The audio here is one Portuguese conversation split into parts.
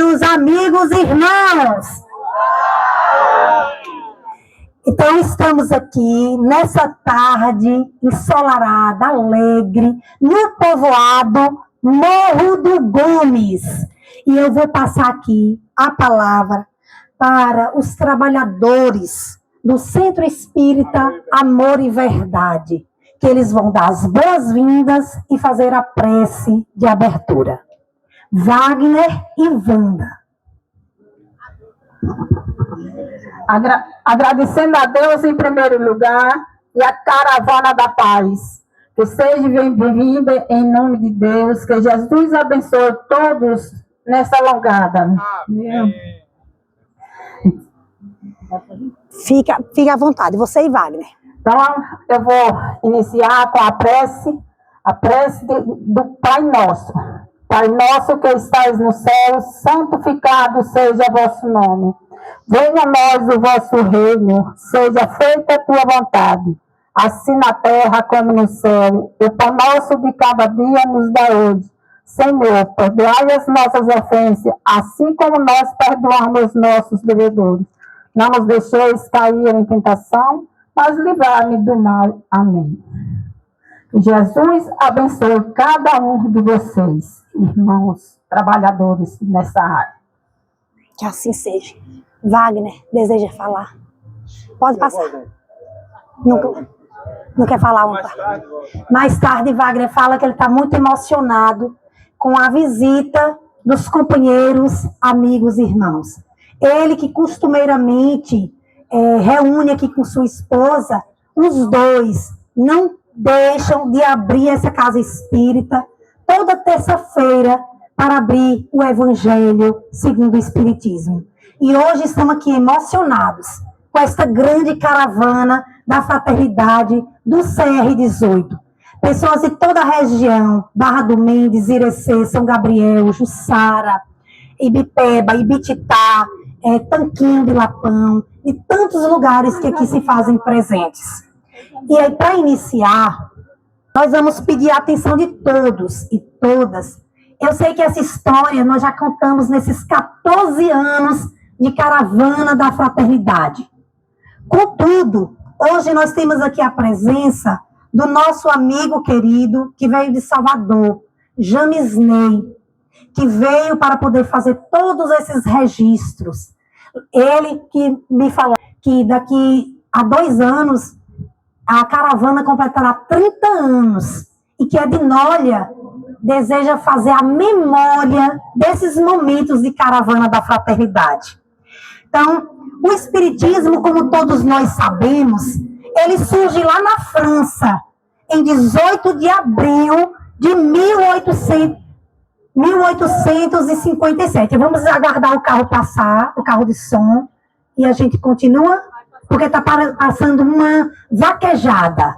companheiros, amigos, irmãos. Então, estamos aqui nessa tarde ensolarada, alegre, no povoado Morro do Gomes. E eu vou passar aqui a palavra para os trabalhadores do Centro Espírita Amor e Verdade, que eles vão dar as boas-vindas e fazer a prece de abertura. Wagner e Wanda. Agradecendo a Deus em primeiro lugar e a caravana da paz. Que seja bem-vinda em nome de Deus, que Jesus abençoe todos nessa alongada. Fica à vontade, você e Wagner. Então, eu vou iniciar com a prece do Pai Nosso. Pai nosso que estais no céu, santificado seja o vosso nome. Venha a nós o vosso reino, seja feita a tua vontade, assim na terra como no céu. O pão nosso de cada dia nos dá hoje. Senhor, perdoai as nossas ofensas, assim como nós perdoamos os nossos devedores. Não nos deixeis cair em tentação, mas livrai-me do mal. Amém. Jesus abençoe cada um de vocês, irmãos, trabalhadores nessa área. Que assim seja. Wagner, deseja falar? Pode passar. Não quer falar? Mais tarde, Wagner fala que ele está muito emocionado com a visita dos companheiros, amigos e irmãos. Ele que costumeiramente reúne aqui com sua esposa, os dois não deixam de abrir essa casa espírita toda terça-feira para abrir o Evangelho segundo o Espiritismo. E hoje estamos aqui emocionados com esta grande caravana da fraternidade do CR18. Pessoas de toda a região, Barra do Mendes, Irecê, São Gabriel, Jussara, Ibipeba, Ibititá, Tanquinho de Lapão, e tantos lugares que aqui se fazem presentes. E aí, para iniciar, nós vamos pedir a atenção de todos e todas. Eu sei que essa história nós já contamos nesses 14 anos de caravana da fraternidade. Contudo, hoje nós temos aqui a presença do nosso amigo querido, que veio de Salvador, James Ney, que veio para poder fazer todos esses registros. Ele que me falou que daqui a 2 anos a caravana completará 30 anos e que a Dinólia deseja fazer a memória desses momentos de caravana da fraternidade. Então, o Espiritismo, como todos nós sabemos, ele surge lá na França, em 18 de abril de 1857. Vamos aguardar o carro passar, o carro de som, e a gente continua, porque está passando uma vaquejada.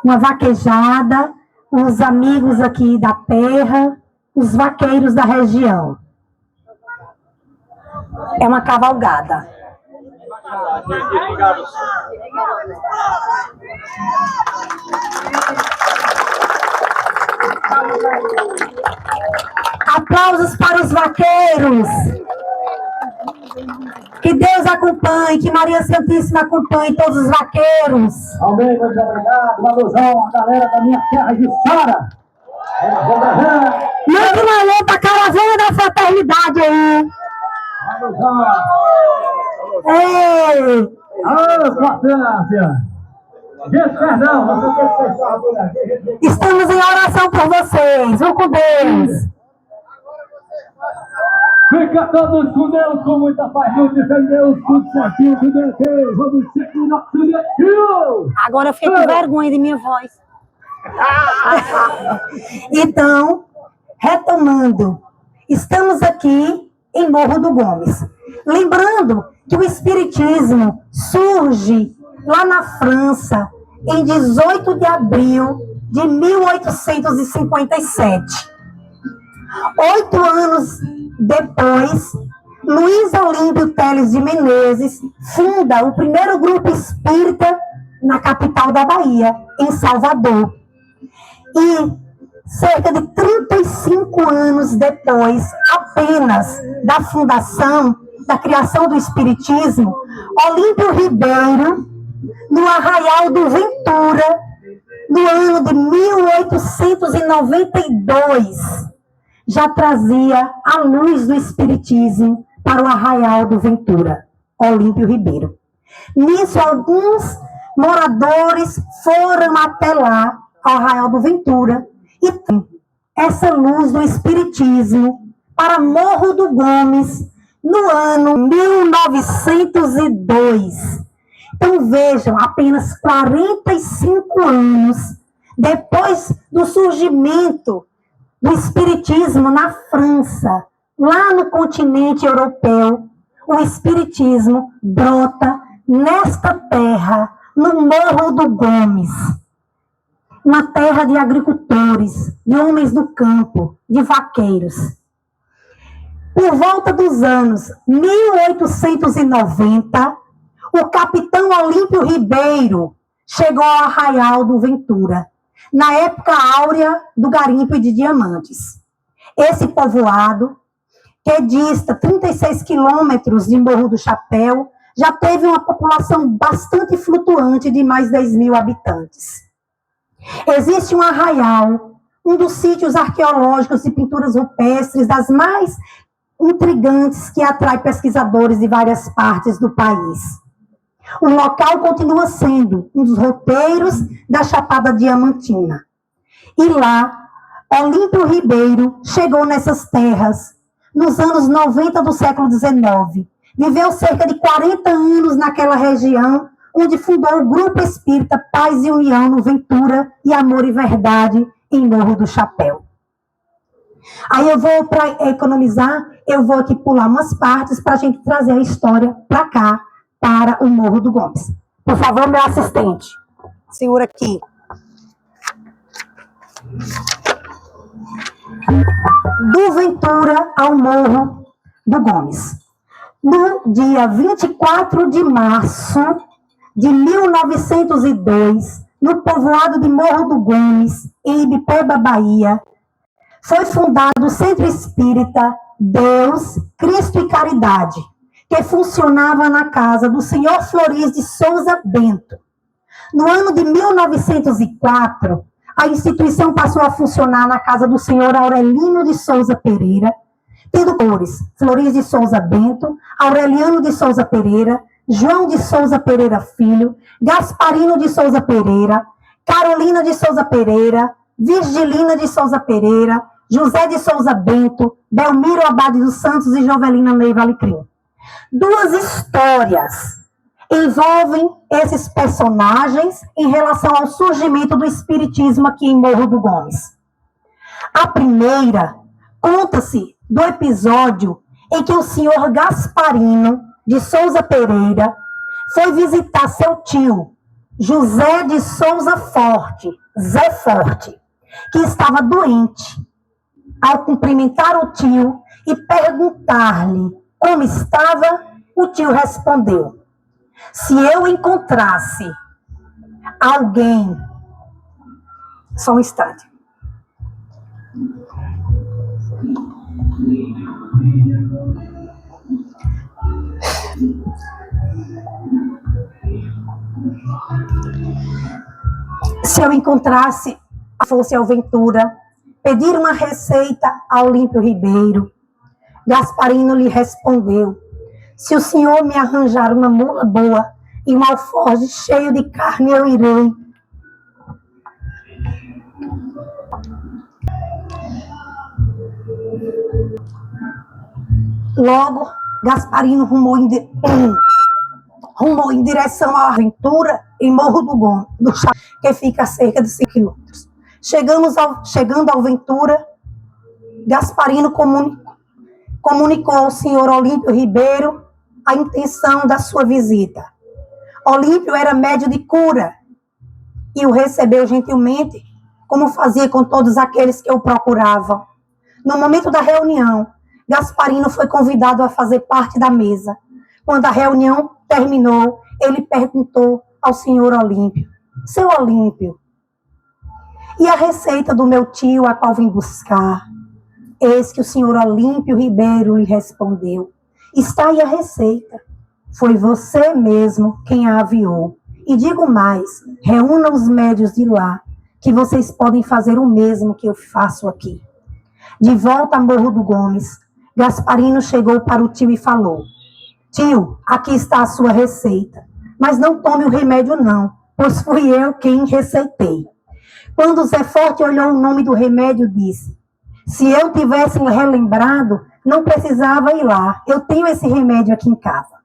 Uma vaquejada, os amigos aqui da terra, os vaqueiros da região. É uma cavalgada. Aplausos para os vaqueiros. Que Deus acompanhe, que Maria Santíssima acompanhe todos os vaqueiros. Amém, muito obrigado. Uma alusão à galera da minha terra de Sara. Mande uma alô para a caravana da fraternidade aí. Ei! Potência! Gente, perdão, não sei o que vocês estavam por aqui. Estamos em oração por vocês. Vão com Deus. Fica todos com Deus, com muita paz, tudo de Deus, tudo certinho, tudo ok. Vamos seguir nosso objetivo. Agora eu fiquei com vergonha de minha voz. Então, retomando, estamos aqui em Morro do Gomes. Lembrando que o Espiritismo surge lá na França em 18 de abril de 1857. 8 anos depois, Luiz Olímpio Teles de Menezes funda o primeiro grupo espírita na capital da Bahia, em Salvador. E cerca de 35 anos depois, apenas da fundação, da criação do Espiritismo, Olímpio Ribeiro, no Arraial do Ventura, no ano de 1892, já trazia a luz do Espiritismo para o Arraial do Ventura, Olímpio Ribeiro. Nisso, alguns moradores foram até lá, ao Arraial do Ventura, e essa luz do Espiritismo para Morro do Gomes, no ano 1902. Então, vejam, apenas 45 anos depois do surgimento do Espiritismo na França, lá no continente europeu, o Espiritismo brota nesta terra, no Morro do Gomes, uma terra de agricultores, de homens do campo, de vaqueiros. Por volta dos anos 1890, o capitão Olímpio Ribeiro chegou ao Arraial do Ventura, na época áurea do garimpo de diamantes. Esse povoado, que dista 36 quilômetros de Morro do Chapéu, já teve uma população bastante flutuante de mais 10 mil habitantes. Existe um arraial, um dos sítios arqueológicos e pinturas rupestres das mais intrigantes que atrai pesquisadores de várias partes do país. O local continua sendo um dos roteiros da Chapada Diamantina. E lá, Olímpio Ribeiro chegou nessas terras nos anos 90 do século XIX. Viveu cerca de 40 anos naquela região, onde fundou o Grupo Espírita Paz e União no Ventura e Amor e Verdade em Morro do Chapéu. Aí eu vou, para economizar, eu vou aqui pular umas partes para a gente trazer a história para cá, para o Morro do Gomes. Por favor, meu assistente, segura aqui. Do Ventura ao Morro do Gomes. No dia 24 de março de 1902, no povoado de Morro do Gomes, em Ibipeba, Bahia, foi fundado o Centro Espírita Deus, Cristo e Caridade, que funcionava na casa do senhor Floris de Souza Bento. No ano de 1904, a instituição passou a funcionar na casa do senhor Aurelino de Souza Pereira, tendo cores Floris de Souza Bento, Aureliano de Souza Pereira, João de Souza Pereira Filho, Gasparino de Souza Pereira, Carolina de Souza Pereira, Virgilina de Souza Pereira, José de Souza Bento, Belmiro Abade dos Santos e Jovelina Neiva Alecrim. Duas histórias envolvem esses personagens em relação ao surgimento do espiritismo aqui em Morro do Gomes. A primeira conta-se do episódio em que o senhor Gasparino de Souza Pereira foi visitar seu tio, José de Souza Forte, Zé Forte, que estava doente. Ao cumprimentar o tio e perguntar-lhe como estava, o tio respondeu: se eu encontrasse alguém... Só um instante. Se eu encontrasse, fosse ao Ventura, pedir uma receita a Olímpio Ribeiro, Gasparino lhe respondeu: se o senhor me arranjar uma mula boa e um alforje cheio de carne, eu irei. Logo, Gasparino rumou em direção à aventura em Morro do Gomes, que fica a cerca de 5 quilômetros. Chegando ao Ventura, Gasparino comunicou ao senhor Olímpio Ribeiro a intenção da sua visita. Olímpio era médio de cura e o recebeu gentilmente, como fazia com todos aqueles que o procuravam. No momento da reunião, Gasparino foi convidado a fazer parte da mesa. Quando a reunião terminou, ele perguntou ao senhor Olímpio: seu Olímpio, E a receita do meu tio, a qual vim buscar? Eis que o senhor Olímpio Ribeiro lhe respondeu. Está aí a receita. Foi você mesmo quem a aviou. E digo mais, reúna os médios de lá, que vocês podem fazer o mesmo que eu faço aqui. De volta a Morro do Gomes, Gasparino chegou para o tio e falou: tio, aqui está a sua receita, mas não tome o remédio não, pois fui eu quem receitei. Quando Zé Forte olhou o nome do remédio, disse: se eu tivesse relembrado, não precisava ir lá, eu tenho esse remédio aqui em casa.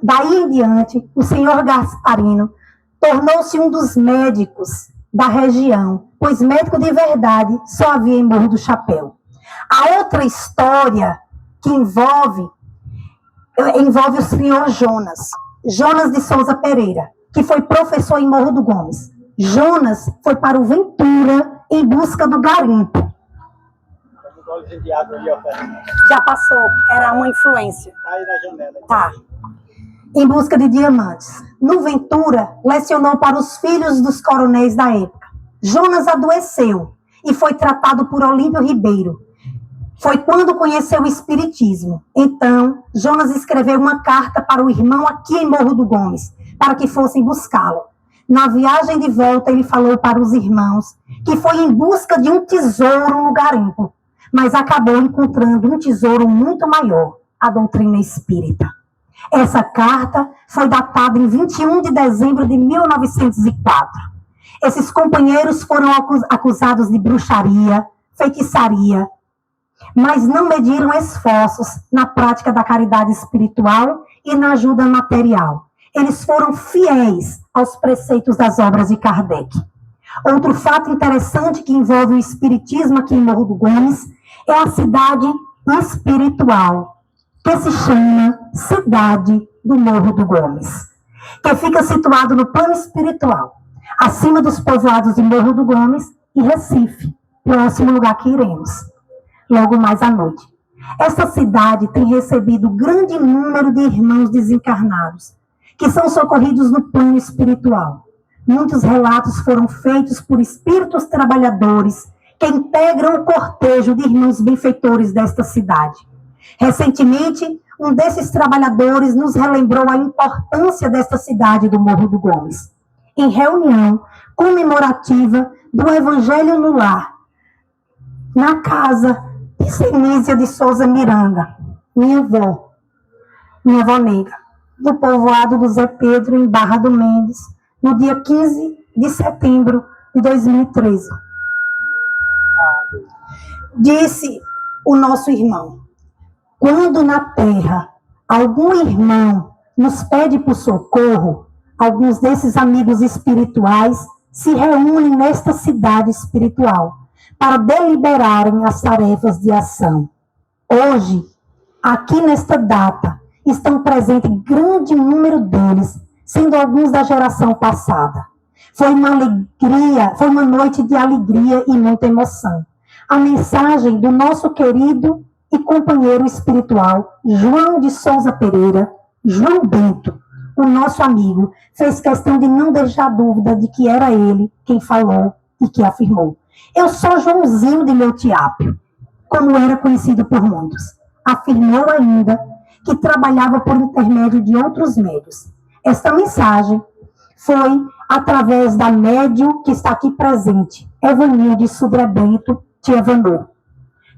Daí em diante, o senhor Gasparino tornou-se um dos médicos da região, pois médico de verdade só havia em Morro do Chapéu. A outra história que envolve o senhor Jonas de Souza Pereira, que foi professor em Morro do Gomes. Jonas foi para o Ventura em busca do garimpo. Já passou, era uma influência. Aí na janela. Tá. Em busca de diamantes. No Ventura, lecionou para os filhos dos coronéis da época. Jonas adoeceu e foi tratado por Olímpio Ribeiro. Foi quando conheceu o espiritismo. Então, Jonas escreveu uma carta para o irmão aqui em Morro do Gomes, para que fossem buscá-lo. Na viagem de volta, ele falou para os irmãos que foi em busca de um tesouro no garimpo, mas acabou encontrando um tesouro muito maior, a doutrina espírita. Essa carta foi datada em 21 de dezembro de 1904. Esses companheiros foram acusados de bruxaria, feitiçaria, mas não mediram esforços na prática da caridade espiritual e na ajuda material. Eles foram fiéis aos preceitos das obras de Kardec. Outro fato interessante que envolve o espiritismo aqui em Morro do Gomes é a cidade espiritual, que se chama Cidade do Morro do Gomes, que fica situado no plano espiritual, acima dos povoados de Morro do Gomes e Recife, próximo lugar que iremos, logo mais à noite. Esta cidade tem recebido grande número de irmãos desencarnados, que são socorridos no plano espiritual. Muitos relatos foram feitos por espíritos trabalhadores que integram o cortejo de irmãos benfeitores desta cidade. Recentemente, um desses trabalhadores nos relembrou a importância desta cidade do Morro do Gomes, em reunião comemorativa do Evangelho no Lar, na casa de Senícia de Souza Miranda, minha avó negra, do povoado do Zé Pedro, em Barra do Mendes, no dia 15 de setembro de 2013. Disse o nosso irmão: quando na terra algum irmão nos pede por socorro, alguns desses amigos espirituais se reúnem nesta cidade espiritual para deliberarem as tarefas de ação. Hoje, aqui nesta data, estão presentes grande número deles, sendo alguns da geração passada. Foi uma noite de alegria e muita emoção. A mensagem do nosso querido e companheiro espiritual, João de Souza Pereira, João Bento, o nosso amigo, fez questão de não deixar dúvida de que era ele quem falou e que afirmou: eu sou Joãozinho de Leutiápio, como era conhecido por muitos. Afirmou ainda que trabalhava por intermédio de outros médios. Esta mensagem foi através da médium que está aqui presente, Evanilde Sudré Bento Tia Vanô,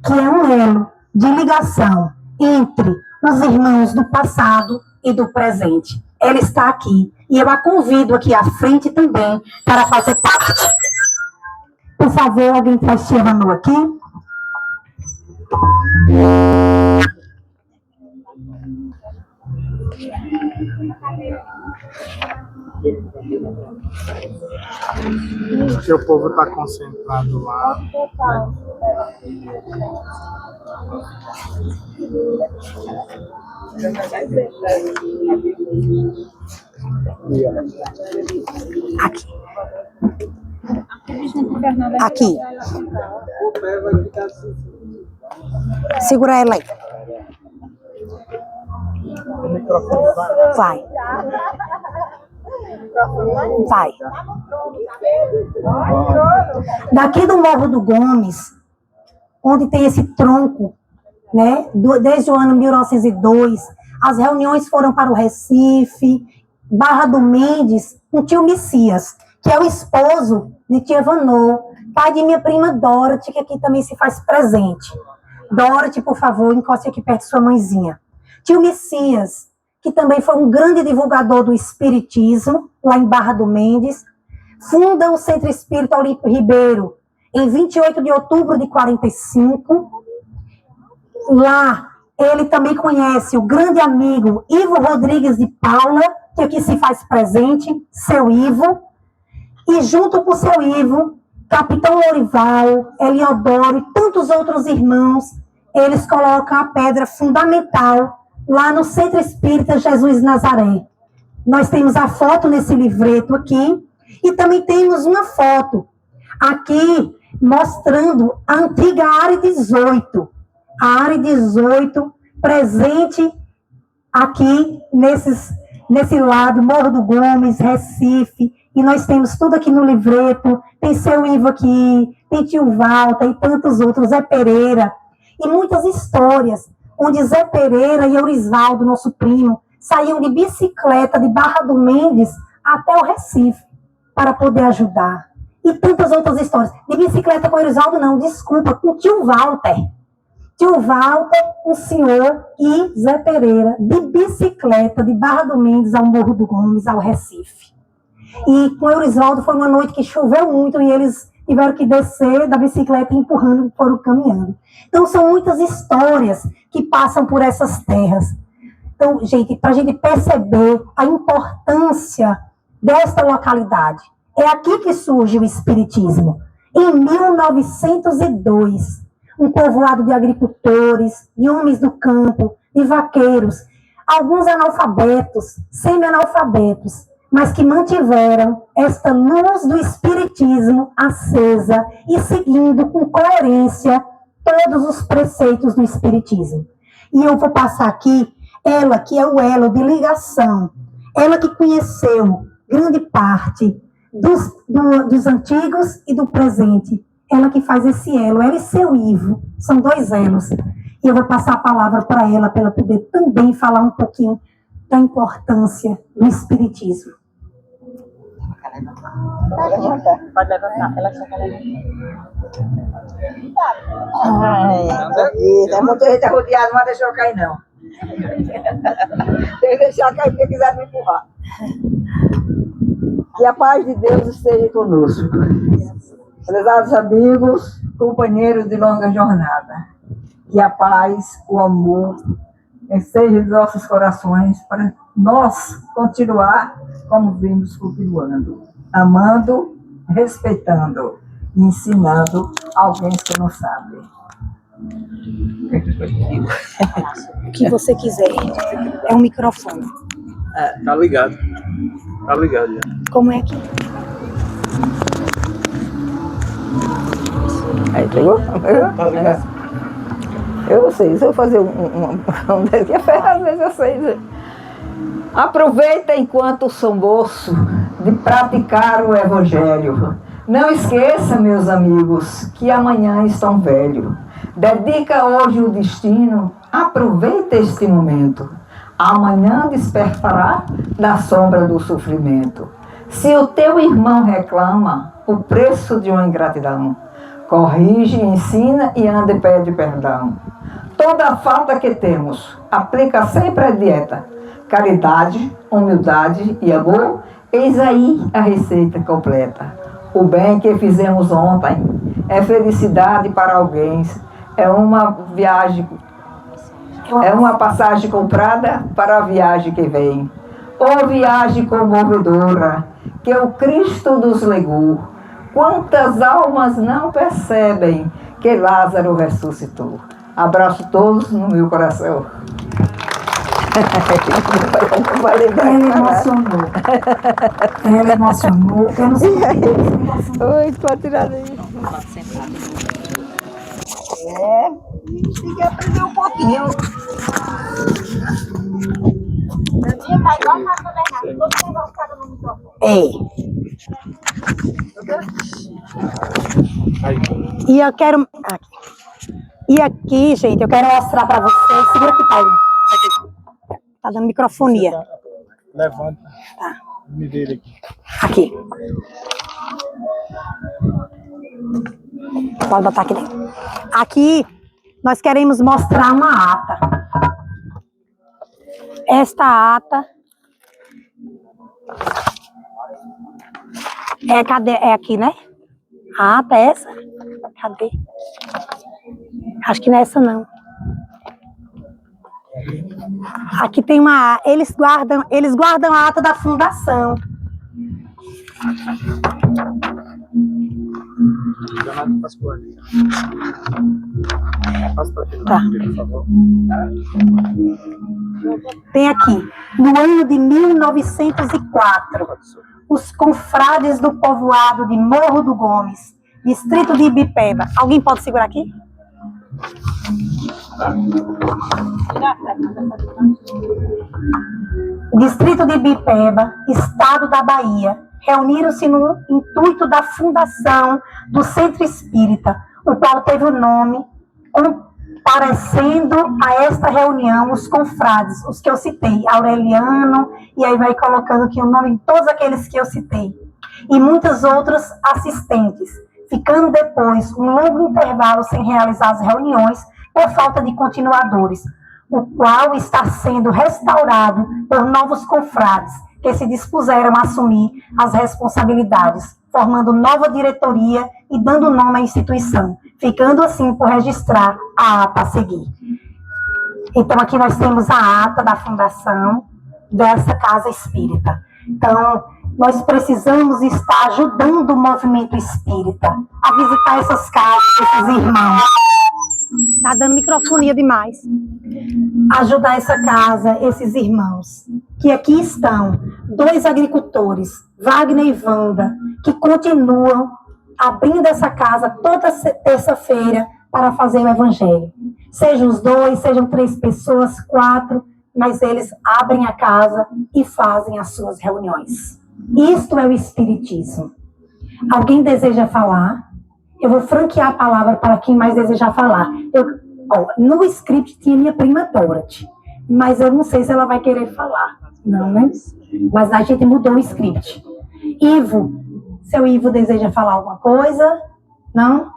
que é um elo de ligação entre os irmãos do passado e do presente. Ela está aqui e eu a convido aqui à frente também para fazer parte. Por favor, alguém traz Tia Vanô aqui? Porque o povo está concentrado lá. Aqui. Aqui. Segura ela aí. Vai. Vai. Daqui do Morro do Gomes, onde tem esse tronco, né, desde o ano 1902, as reuniões foram para o Recife, Barra do Mendes, com tio Messias, que é o esposo de tia Vanô, pai de minha prima Dorothy, que aqui também se faz presente. Dorothy, por favor, encoste aqui perto de sua mãezinha. Tio Messias, que também foi um grande divulgador do espiritismo, lá em Barra do Mendes, funda o Centro Espírita Olímpio Ribeiro, em 28 de outubro de 45. Lá, ele também conhece o grande amigo Ivo Rodrigues de Paula, que aqui se faz presente, seu Ivo, e junto com seu Ivo, Capitão Lorival, Eliodoro e tantos outros irmãos, eles colocam a pedra fundamental lá no Centro Espírita Jesus Nazaré. Nós temos a foto nesse livreto aqui, e também temos uma foto aqui mostrando a antiga área 18. A área 18 presente aqui nesse lado, Morro do Gomes, Recife, e nós temos tudo aqui no livreto, tem seu Ivo aqui, tem tio Walter e tantos outros, Zé Pereira, e muitas histórias, onde Zé Pereira e Eurisvaldo, nosso primo, saíam de bicicleta de Barra do Mendes até o Recife, para poder ajudar. E tantas outras histórias. De bicicleta com Eurisvaldo, não, desculpa, com tio Walter. Tio Walter, um senhor, e Zé Pereira, de bicicleta de Barra do Mendes ao Morro do Gomes, ao Recife. E com Eurisvaldo foi uma noite que choveu muito e eles tiveram que descer da bicicleta empurrando e foram caminhando. Então, são muitas histórias que passam por essas terras. Então, gente, para a gente perceber a importância desta localidade. É aqui que surge o Espiritismo. Em 1902, um povoado de agricultores, de homens do campo, de vaqueiros, alguns analfabetos, semi-analfabetos, mas que mantiveram esta luz do Espiritismo acesa e seguindo com coerência todos os preceitos do Espiritismo. E eu vou passar aqui, ela que é o elo de ligação, ela que conheceu grande parte dos antigos e do presente, ela que faz esse elo, ela e seu Ivo, são dois elos. E eu vou passar a palavra para ela poder também falar um pouquinho da importância do Espiritismo. Pode levantar, ela só vai levantar. É muita gente rodeada, não vai deixar eu cair, não. Tem que deixar cair porque quiser me empurrar. Que a paz de Deus esteja conosco. Prezados amigos, companheiros de longa jornada. Que a paz, o amor, esteja em nossos corações para nós continuar como vimos continuando. Amando, respeitando e ensinando alguém que não sabe. O que você quiser. É um microfone. Tá ligado. Tá ligado já. Como é que... Aí, pegou? Tá ligado. Eu sei, se eu fazer um daqui a ferro, às vezes eu sei. Aproveita enquanto são moço de praticar o Evangelho. Não esqueça, meus amigos, que amanhã estão velhos. Dedica hoje o destino, aproveita este momento. Amanhã despertará da sombra do sofrimento. Se o teu irmão reclama o preço de uma ingratidão, corrige, ensina e anda e pede perdão. Toda a falta que temos, aplica sempre a dieta. Caridade, humildade e amor, eis aí a receita completa. O bem que fizemos ontem é felicidade para alguém, é uma passagem comprada para a viagem que vem. Ô viagem comovedora, que o Cristo nos legou. Quantas almas não percebem que Lázaro ressuscitou? Abraço todos no meu coração. Ela emocionou. Eu não sei. Oi, pode tirar daí. Tem que aprender um pouquinho. É. E eu quero... E aqui, gente, eu quero mostrar para vocês. Segura aqui, Paulo. Tá dando microfonia. Levanta. Tá. Me vê aqui. Aqui. Pode botar aqui dentro. Aqui, nós queremos mostrar uma ata. Esta ata... cadê? É aqui, né? A ata é essa? Cadê? Acho que não é essa, não. Aqui tem uma... Eles guardam a ata da fundação. Tá. Tem aqui. No ano de 1904, os confrades do povoado de Morro do Gomes, distrito de Ibipeba. Alguém pode segurar aqui? Distrito de Ibipeba, estado da Bahia, reuniram-se no intuito da fundação do Centro Espírita, o qual teve o nome, comparecendo a esta reunião os confrades, os que eu citei, Aureliano, e aí vai colocando aqui o nome de todos aqueles que eu citei, e muitos outros assistentes, ficando depois um longo intervalo sem realizar as reuniões por falta de continuadores, o qual está sendo restaurado por novos confrades que se dispuseram a assumir as responsabilidades, formando nova diretoria e dando nome à instituição, ficando assim por registrar a ata a seguir. Então aqui nós temos a ata da fundação dessa casa espírita. Então, nós precisamos estar ajudando o movimento espírita a visitar essas casas, esses irmãos. Tá dando microfonia demais. Ajudar essa casa, esses irmãos, que aqui estão, 2 agricultores, Wagner e Wanda, que continuam abrindo essa casa toda terça-feira para fazer o evangelho. Sejam os 2, sejam 3 pessoas, 4, mas eles abrem a casa e fazem as suas reuniões. Isto é o espiritismo. Alguém deseja falar? Eu vou franquear a palavra para quem mais desejar falar. No script tinha minha prima Dorothy, mas eu não sei se ela vai querer falar. Não, né? Mas a gente mudou o script. Ivo, seu Ivo deseja falar alguma coisa? Não?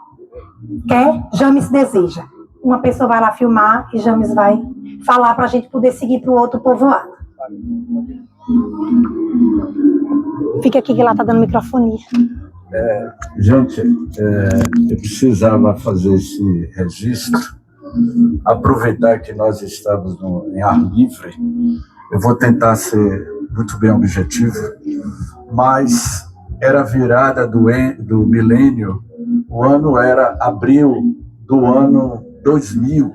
Quer? James deseja. Uma pessoa vai lá filmar e James vai falar para a gente poder seguir para o outro povoado. Fica aqui que lá tá dando microfonia. Gente, eu precisava fazer esse registro, aproveitar que nós estamos em ar livre. Eu vou tentar ser muito bem objetivo, mas era a virada do milênio, o ano era abril do ano 2000,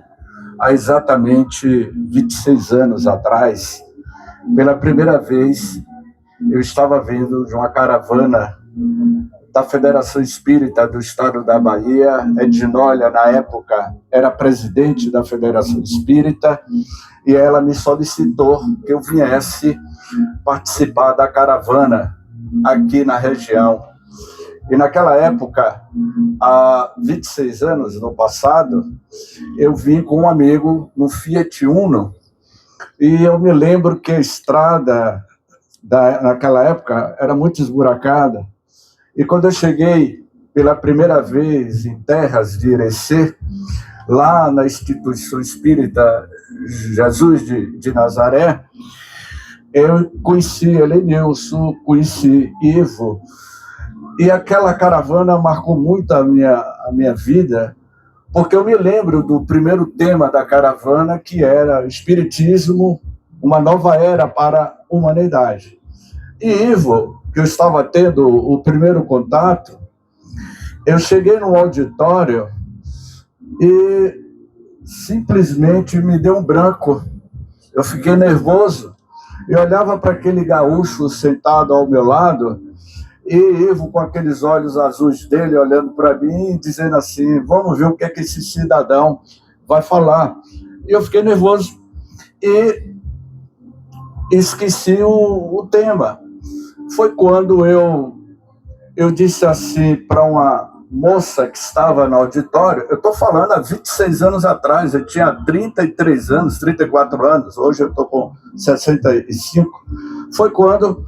há exatamente 26 anos atrás. Pela primeira vez, eu estava vendo de uma caravana da Federação Espírita do Estado da Bahia. Edinólia, na época, era presidente da Federação Espírita, e ela me solicitou que eu viesse participar da caravana aqui na região. E naquela época, há 26 anos no passado, eu vim com um amigo no Fiat Uno, e eu me lembro que a estrada naquela época era muito esburacada. E quando eu cheguei pela primeira vez em terras de Irecê, lá na instituição espírita Jesus de Nazaré, eu conheci Elenilson, conheci Ivo, e aquela caravana marcou muito a minha vida, porque eu me lembro do primeiro tema da caravana, que era Espiritismo, uma nova era para a humanidade. E Ivo, que eu estava tendo o primeiro contato, eu cheguei num auditório e simplesmente me deu um branco. Eu fiquei nervoso e olhava para aquele gaúcho sentado ao meu lado, e Ivo com aqueles olhos azuis dele olhando para mim, dizendo assim: vamos ver o que é que esse cidadão vai falar. E eu fiquei nervoso e esqueci o tema. Foi quando eu disse assim para moça que estava no auditório, eu estou falando há 26 anos atrás, eu tinha 33 anos, 34 anos, hoje eu estou com 65, foi quando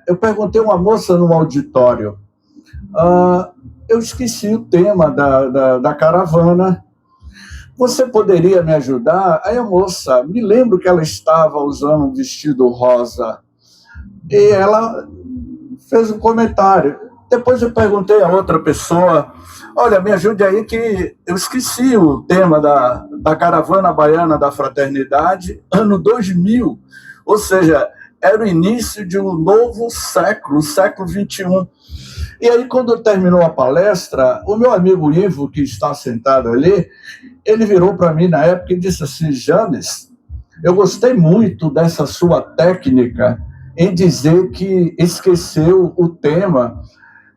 eu perguntei a uma moça no auditório, eu esqueci o tema da caravana, você poderia me ajudar? Aí a moça, me lembro que ela estava usando um vestido rosa, e ela fez um comentário. Depois eu perguntei a outra pessoa, olha, me ajude aí que eu esqueci o tema da caravana baiana da fraternidade, ano 2000, ou seja, era o início de um novo século, o século XXI. E aí, quando terminou a palestra, o meu amigo Ivo, que está sentado ali, ele virou para mim na época e disse assim, Janes, eu gostei muito dessa sua técnica em dizer que esqueceu o tema.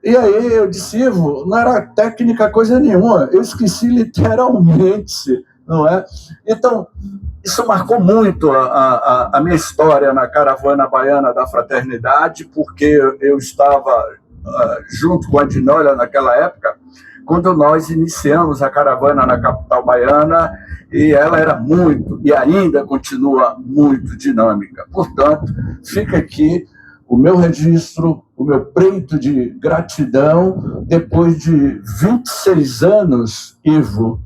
E aí eu disse, Ivo, não era técnica coisa nenhuma, eu esqueci literalmente, não é? Então, isso marcou muito a minha história na caravana baiana da fraternidade, porque eu estava junto com a Dinólia naquela época, quando nós iniciamos a caravana na capital baiana, e ela era muito, e ainda continua muito dinâmica. Portanto, fica aqui o meu registro, o meu preito de gratidão, depois de 26 anos, Ivo.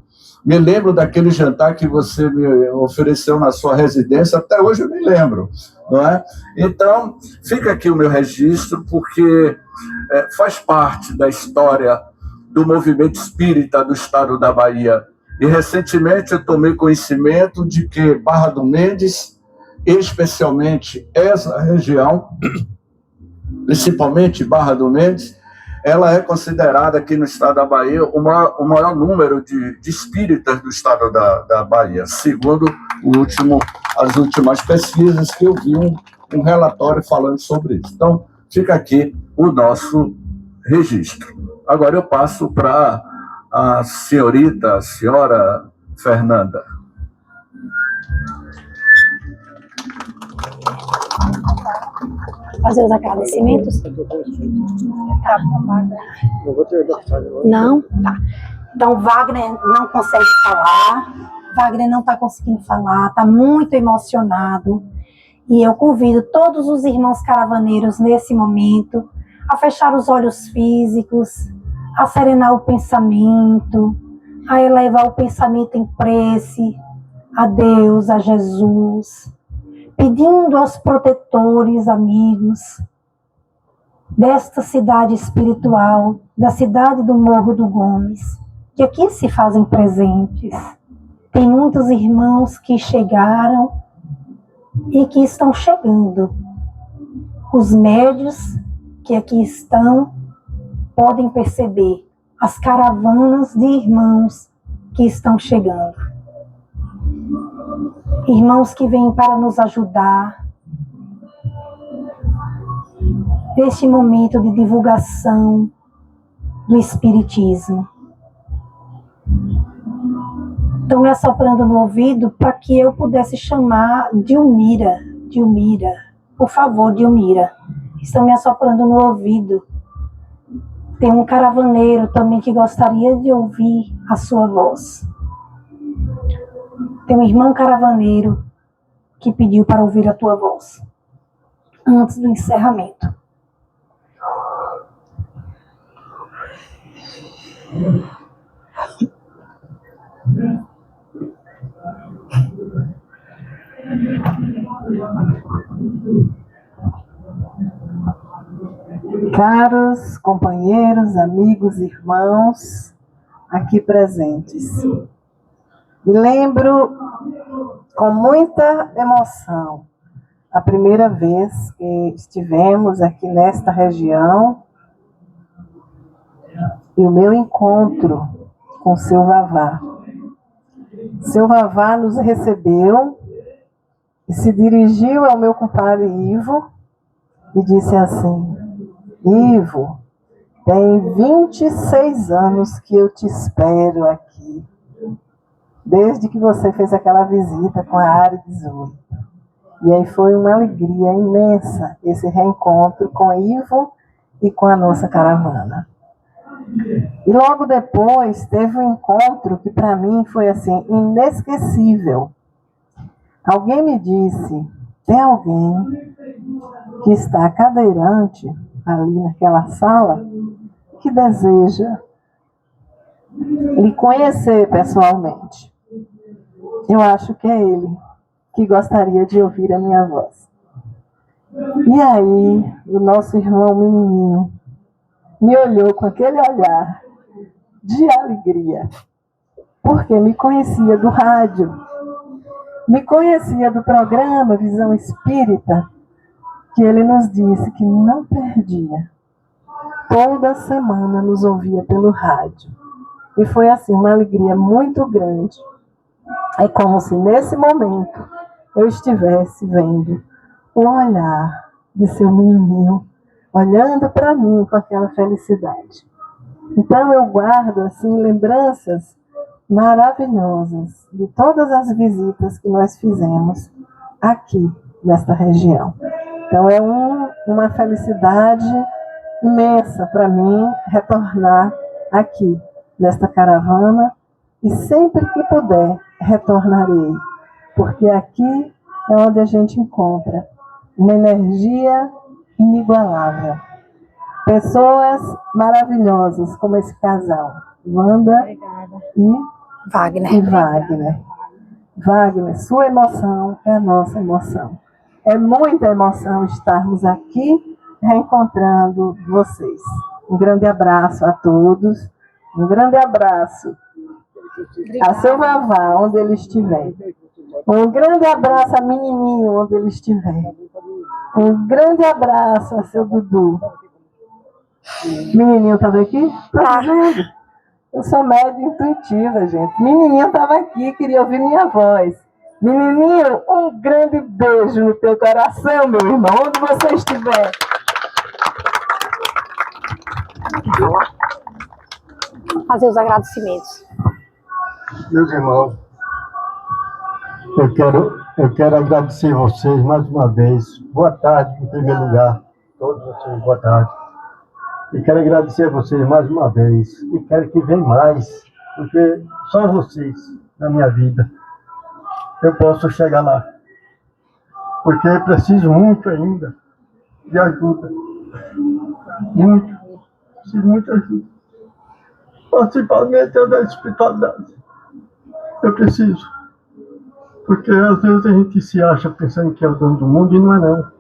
Me lembro daquele jantar que você me ofereceu na sua residência, até hoje eu me lembro, não é? Então, fica aqui o meu registro, porque faz parte da história do movimento espírita do estado da Bahia. E recentemente eu tomei conhecimento de que Barra do Mendes, especialmente essa região, principalmente Barra do Mendes, ela é considerada aqui no estado da Bahia o maior número de espíritas do estado da Bahia, segundo as últimas pesquisas que eu vi um relatório falando sobre isso. Então, fica aqui o nosso registro. Agora eu passo para a senhora Fernanda. Fazer os agradecimentos? Tá. Não? Tá. Então, Wagner não consegue falar, Wagner não está conseguindo falar, está muito emocionado. E eu convido todos os irmãos caravaneiros nesse momento a fechar os olhos físicos, a serenar o pensamento, a elevar o pensamento em prece a Deus, a Jesus, pedindo aos protetores, amigos, desta cidade espiritual, da cidade do Morro do Gomes, que aqui se fazem presentes. Tem muitos irmãos que chegaram e que estão chegando. Os médios que aqui estão podem perceber as caravanas de irmãos que estão chegando. Irmãos que vêm para nos ajudar neste momento de divulgação do Espiritismo. Estão me assoprando no ouvido para que eu pudesse chamar Dilmira. Por favor, Dilmira. Estão me assoprando no ouvido. Tem um caravaneiro também que gostaria de ouvir a sua voz. Tem um irmão caravaneiro que pediu para ouvir a tua voz antes do encerramento. Caros companheiros, amigos, irmãos aqui presentes, me lembro com muita emoção a primeira vez que estivemos aqui nesta região e o meu encontro com o seu Vavá. Seu Vavá nos recebeu e se dirigiu ao meu compadre Ivo e disse assim: Ivo, tem 26 anos que eu te espero aqui, desde que você fez aquela visita com a Área 18. E aí foi uma alegria imensa esse reencontro com Ivo e com a nossa caravana. E logo depois teve um encontro que para mim foi assim, inesquecível. Alguém me disse, tem alguém que está cadeirante ali naquela sala que deseja lhe conhecer pessoalmente. Eu acho que é ele que gostaria de ouvir a minha voz. E aí, o nosso irmão menininho me olhou com aquele olhar de alegria, porque me conhecia do rádio, me conhecia do programa Visão Espírita, que ele nos disse que não perdia. Toda semana nos ouvia pelo rádio. E foi assim, uma alegria muito grande. É como se nesse momento eu estivesse vendo o olhar de seu menininho, olhando para mim com aquela felicidade. Então eu guardo assim lembranças maravilhosas de todas as visitas que nós fizemos aqui nesta região. Então é uma felicidade imensa para mim retornar aqui nesta caravana e sempre que puder retornarei, porque aqui é onde a gente encontra uma energia inigualável. Pessoas maravilhosas como esse casal, Wanda e Wagner. Wagner, sua emoção é a nossa emoção. É muita emoção estarmos aqui reencontrando vocês. Um grande abraço a todos. Um grande abraço a seu Vavá, onde ele estiver. Um grande abraço a menininho, onde ele estiver. Um grande abraço a seu Dudu. Menininho estava aqui? Tá vendo? Eu sou média intuitiva, gente. Menininho estava aqui, queria ouvir minha voz. Menininho, um grande beijo no teu coração, meu irmão, onde você estiver. Fazer os agradecimentos. Meus irmãos, eu quero agradecer vocês mais uma vez. Boa tarde, em primeiro lugar. Todos vocês, boa tarde. E quero agradecer a vocês mais uma vez. E quero que venham mais, porque só vocês, na minha vida, eu posso chegar lá. Porque eu preciso muito ainda de ajuda. Muito. Preciso muito de ajuda. Principalmente da espiritualidade. Eu preciso. Porque às vezes a gente se acha pensando que é o dono do mundo e não é não.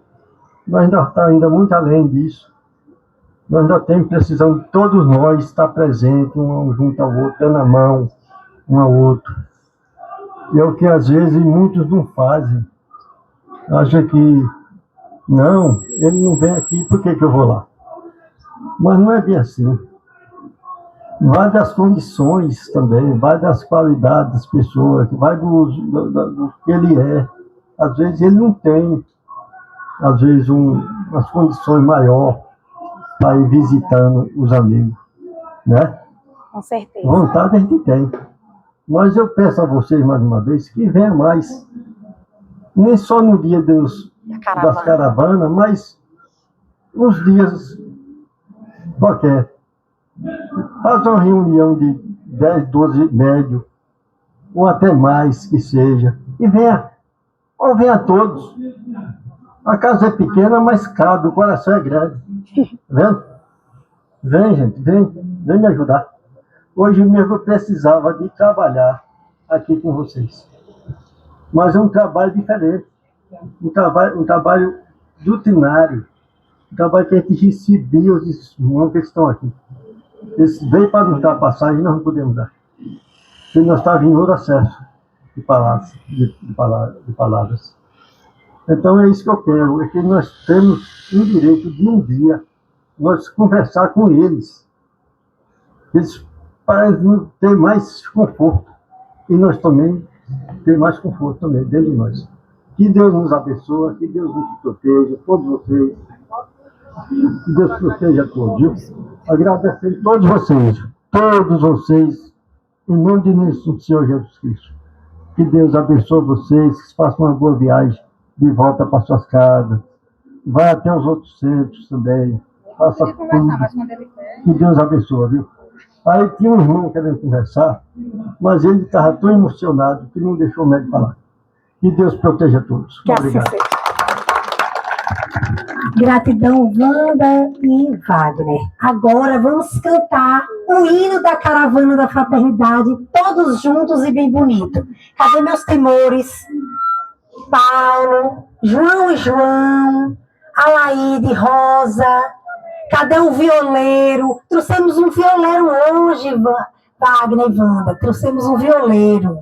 Nós ainda estamos ainda muito além disso. Nós ainda temos precisão de todos nós estar presentes, um junto ao outro, dando a mão, um ao outro. E é o que às vezes muitos não fazem. Acham que, não, ele não vem aqui, por que eu vou lá? Mas não é bem assim. Vai das condições também, vai das qualidades das pessoas, vai do que ele é. Às vezes ele não tem, às vezes, umas condições maiores para ir visitando os amigos, né? Com certeza. Vontade a gente tem. Mas eu peço a vocês, mais uma vez, que venha mais. Nem só no dia das caravanas, mas uns dias qualquer. Faz uma reunião de 10, 12 médios, ou até mais que seja, e venha. Ou venha todos. A casa é pequena, mas cabe, o coração é grande. Vendo? Vem, gente, vem me ajudar. Hoje mesmo eu precisava de trabalhar aqui com vocês. Mas é um trabalho diferente. Um trabalho rutinário. Um trabalho que a gente recebia os irmãos que estão aqui. Eles veio para nos dar passagem e nós não podemos dar. Porque nós estávamos em outro acesso de palavras. Então é isso que eu quero, é que nós temos o direito de um dia nós conversar com eles. Eles parecem ter mais conforto. E nós também temos mais conforto também dentro de nós. Que Deus nos abençoe, que Deus nos proteja, todos vocês. Que Deus proteja a todos. Agradecendo a todos vocês, em nome de nosso Senhor Jesus Cristo. Que Deus abençoe vocês, que façam uma boa viagem de volta para suas casas. Vai até os outros centros também. faça tudo. Que Deus abençoe, viu? Aí tinha um irmão querendo conversar, mas ele estava tão emocionado que não deixou o médico falar. Que Deus proteja todos. Que Obrigado. assim seja. Gratidão, Wanda e Wagner. Agora vamos cantar o hino da Caravana da Fraternidade, todos juntos e bem bonito. Cadê meus temores? Paulo, João e João, Alaide, Rosa. Cadê o violeiro? Trouxemos um violeiro hoje, Wagner e Wanda. Trouxemos um violeiro.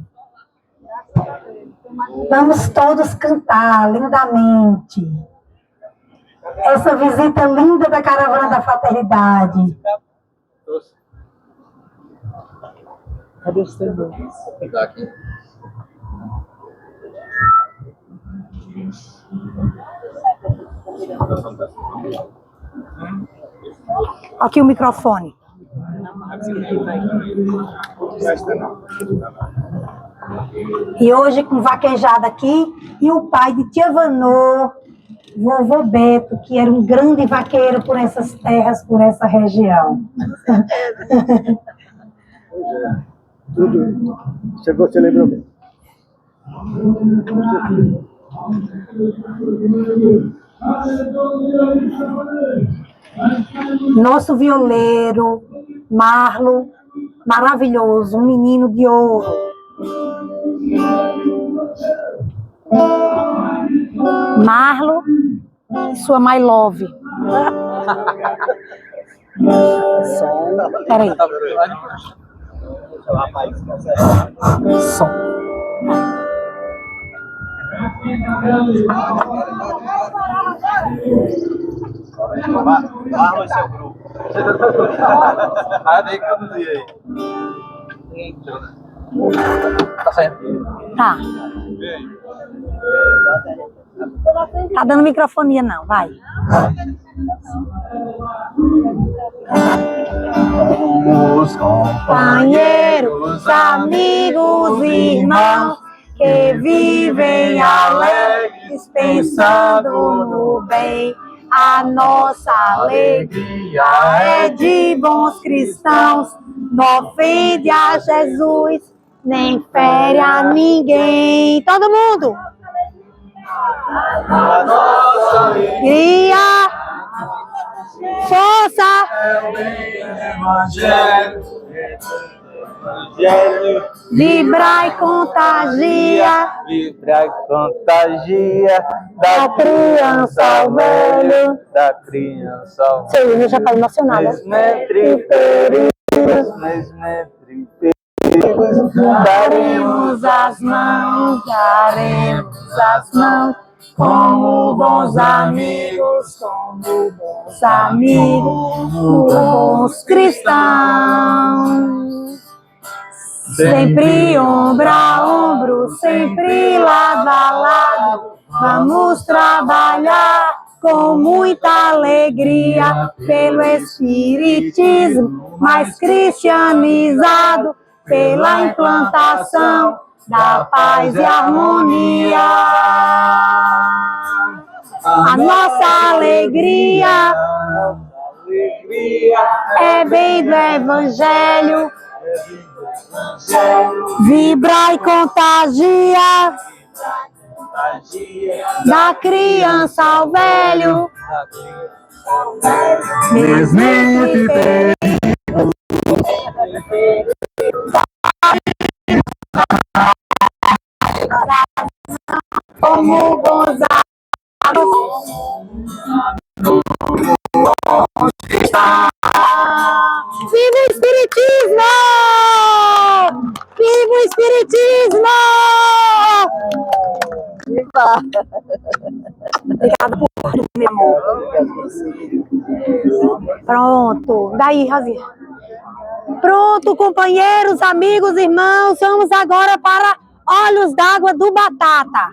Vamos todos cantar lindamente. Essa visita linda da Caravana da Fraternidade. Cadê os tambores? Tá aqui. Aqui o microfone. E hoje com vaquejada aqui e o pai de Tia Vanô, vovô Beto, que era um grande vaqueiro por essas terras, por essa região. Tudo. Você lembrou bem. Nosso violeiro, Marlo, maravilhoso, um menino de ouro. Marlo e sua My Love. Peraí. Som. Marlon e seu grupo. Ah, nem conduzir aí. Tá saindo. Tá. Tá dando microfonia, não. Vai. Os Companheiros, amigos, irmãos, que vivem alegres pensando no bem. A nossa alegria é de bons cristãos, não ofende a Jesus, nem fere a ninguém. Todo mundo! A nossa alegria, força, vibra e contagia, vibra e contagia da criança ao velho. Da criança ao Sim, já tá emocionada. mesmo entre perigos, Daremos as mãos, como bons amigos, bons cristãos. Sempre ombro a ombro, sempre lado a lado, vamos trabalhar com muita alegria pelo espiritismo mais cristianizado, pela implantação da paz e harmonia. A nossa alegria é bem do Evangelho, vibra e contagia, da criança ao velho, mesmo entre perigos, como bons amigos. Viva o Espiritismo! Viva o Espiritismo! Viva! Obrigada por tudo, meu amor. Pronto. Daí, Razinha. Pronto, companheiros, amigos, irmãos, vamos agora para Olhos d'Água do Batata.